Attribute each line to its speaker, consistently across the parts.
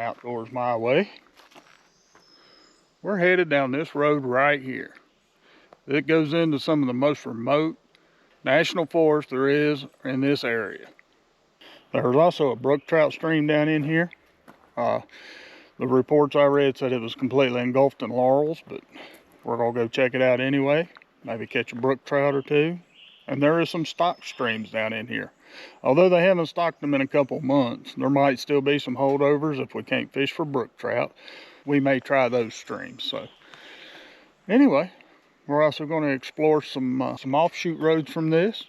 Speaker 1: Outdoors My Way. We're headed down this road right here. It goes into some of the most remote national forest there is in this area. There's also a brook trout stream down in here. The reports I read said it was completely engulfed in laurels, but we're gonna go check it out anyway. Maybe catch a brook trout or two. And there is some stock streams down in here. Although they haven't stocked them in a couple months, there might still be some holdovers if we can't fish for brook trout. We may try those streams. So anyway, we're also going to explore some offshoot roads from this.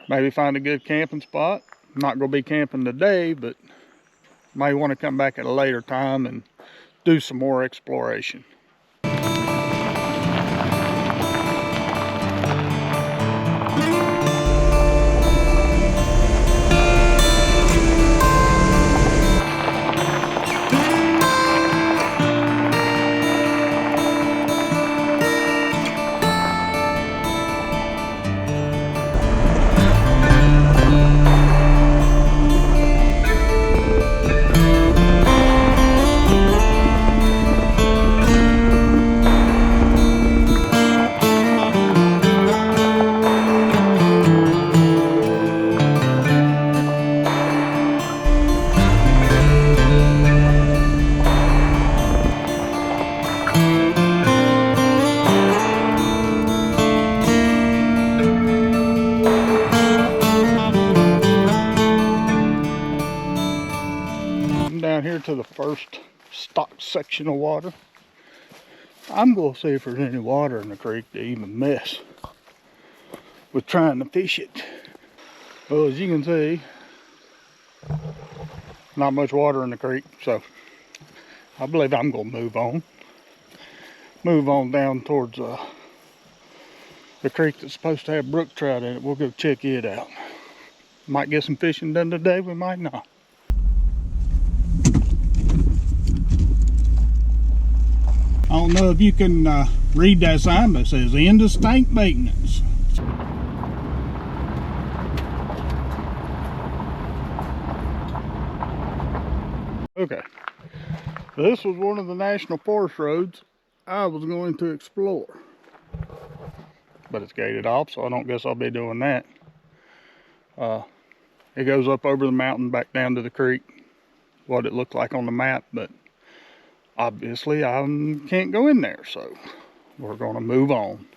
Speaker 1: Maybe find a good camping spot. I'm not going to be camping today, but may want to come back at a later time and do some more exploration. Down here to the first stock section of water. I'm going to see if there's any water in the creek to even mess with trying to fish it. Well, as you can see, not much water in the creek, so I believe I'm going to move on down towards the creek that's supposed to have brook trout in it. We'll go check it out. Might get some fishing done today, we might not. I don't know if you can read that sign, but it says end of stank maintenance. Okay, this was one of the national forest roads I was going to explore, but it's gated off, so I don't guess I'll be doing that. It goes up over the mountain back down to the creek, what it looked like on the map, but obviously I can't go in there, so we're going to move on.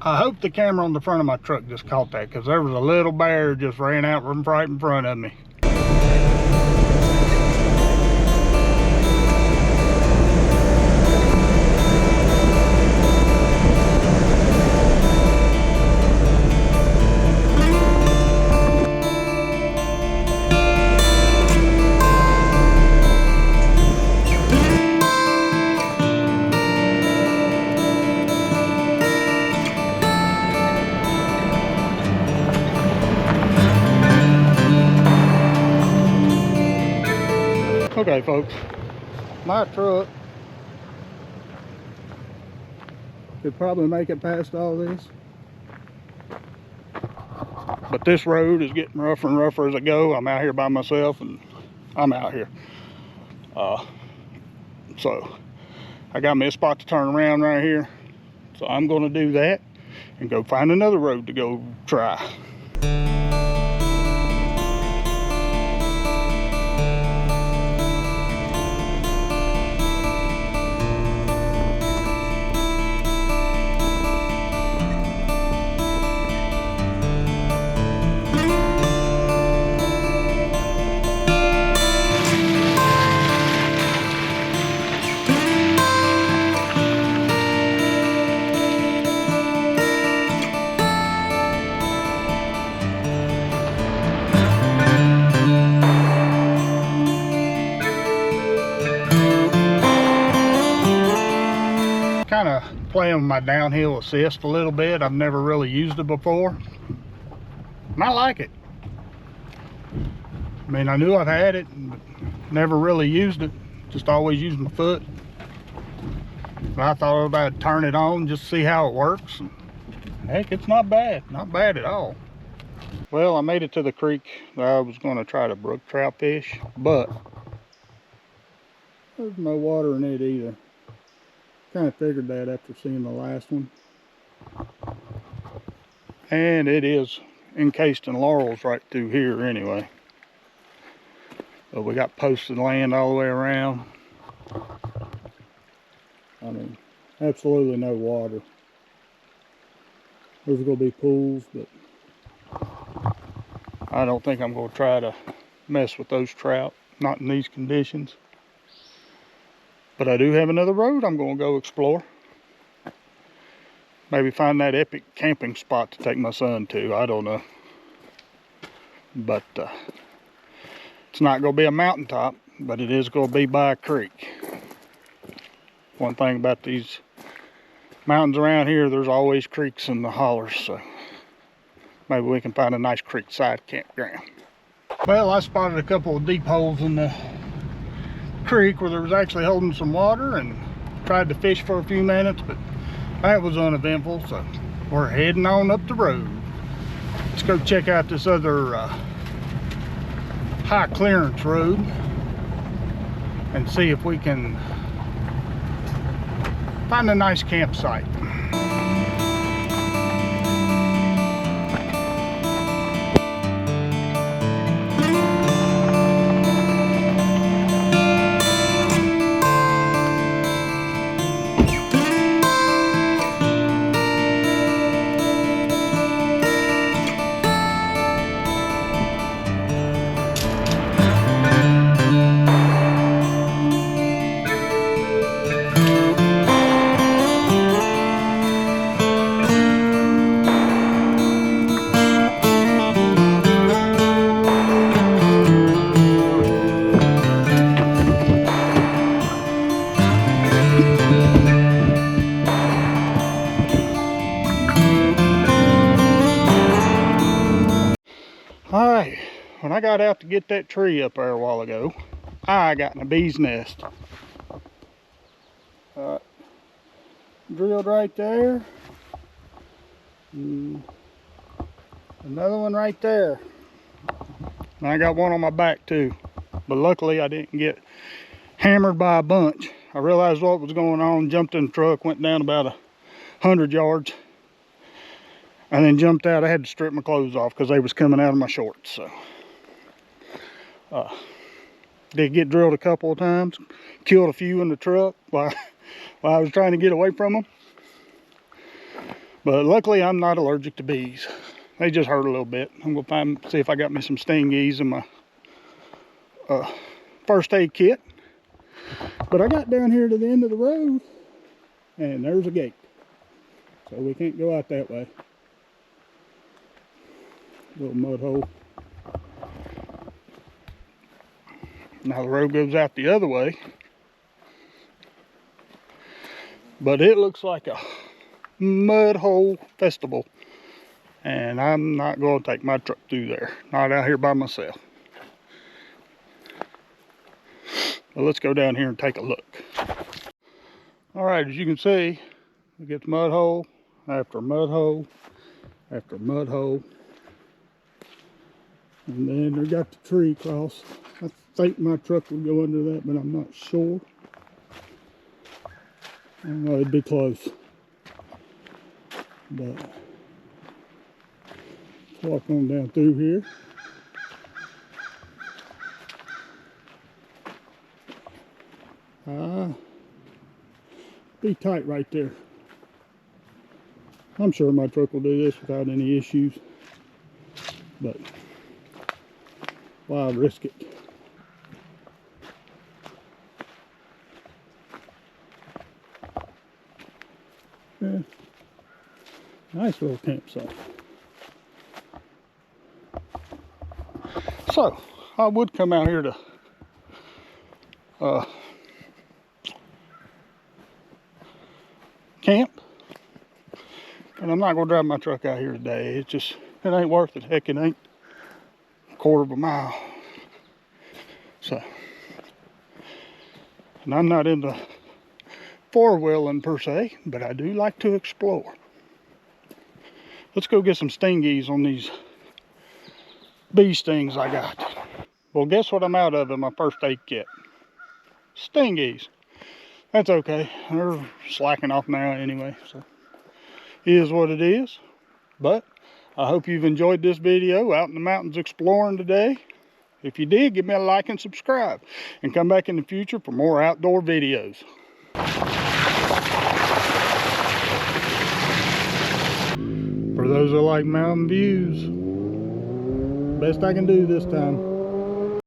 Speaker 1: I hope the camera on the front of my truck just caught that, because there was a little bear just ran out from right in front of me. Okay, folks, my truck could probably make it past all this, but this road is getting rougher and rougher as I go. I'm out here by myself, and I'm out here. So I got me a spot to turn around right here. So I'm going to do that and go find another road to go try. Kind of playing with my downhill assist a little bit. I've never really used it before, and I like it. I mean, I knew I've had it, but never really used it. Just always used my foot. But I thought I'd turn it on just to see how it works. And heck, it's not bad. Not bad at all. Well, I made it to the creek that I was going to try to brook trout fish, but there's no water in it either. Kind of figured that after seeing the last one. And it is encased in laurels right through here anyway. But we got posted land all the way around. I mean, absolutely no water. There's going to be pools, but I don't think I'm going to try to mess with those trout, not in these conditions. But I do have another road I'm going to go explore. Maybe find that epic camping spot to take my son to. I don't know. But it's not going to be a mountaintop, but it is going to be by a creek. One thing about these mountains around here, there's always creeks in the hollers, so maybe we can find a nice creekside campground. Well, I spotted a couple of deep holes in the creek where there was actually holding some water, and tried to fish for a few minutes, but that was uneventful. So we're heading on up the road. Let's go check out this other high clearance road and see if we can find a nice campsite. Alright, when I got out to get that tree up there a while ago, I got in a bee's nest. Drilled right there. Another one right there. And I got one on my back too. But luckily I didn't get hammered by a bunch. I realized what was going on, jumped in the truck, went down about 100 yards. And then jumped out. I had to strip my clothes off because they was coming out of my shorts. So did get drilled a couple of times. Killed a few in the truck while I was trying to get away from them. But luckily I'm not allergic to bees. They just hurt a little bit. I'm gonna see if I got me some stingies in my first aid kit. But I got down here to the end of the road and there's a gate. So we can't go out that way. Little mud hole. Now the road goes out the other way, but it looks like a mud hole festival, and I'm not going to take my truck through there, not out here by myself. Well, let's go down here and take a look. All right, as you can see, we get mud hole after mud hole after mud hole. And then we got the tree across. I think my truck will go under that, but I'm not sure. I don't know, it'd be close. But let's walk on down through here. Be tight right there. I'm sure my truck will do this without any issues, but why risk it? Yeah. Nice little campsite. So I would come out here to camp, and I'm not gonna drive my truck out here today. It ain't worth it. Heck, it ain't a quarter of a mile. So, and I'm not into four-wheeling per se, but I do like to explore. Let's go get some stingies on these bee stings I got. Well, guess what I'm out of in my first aid kit? Stingies. That's okay. They're slacking off now anyway, so it is what it is. But I hope you've enjoyed this video out in the mountains exploring today. If you did, give me a like and subscribe, and come back in the future for more outdoor videos. For those that like mountain views, best I can do this time.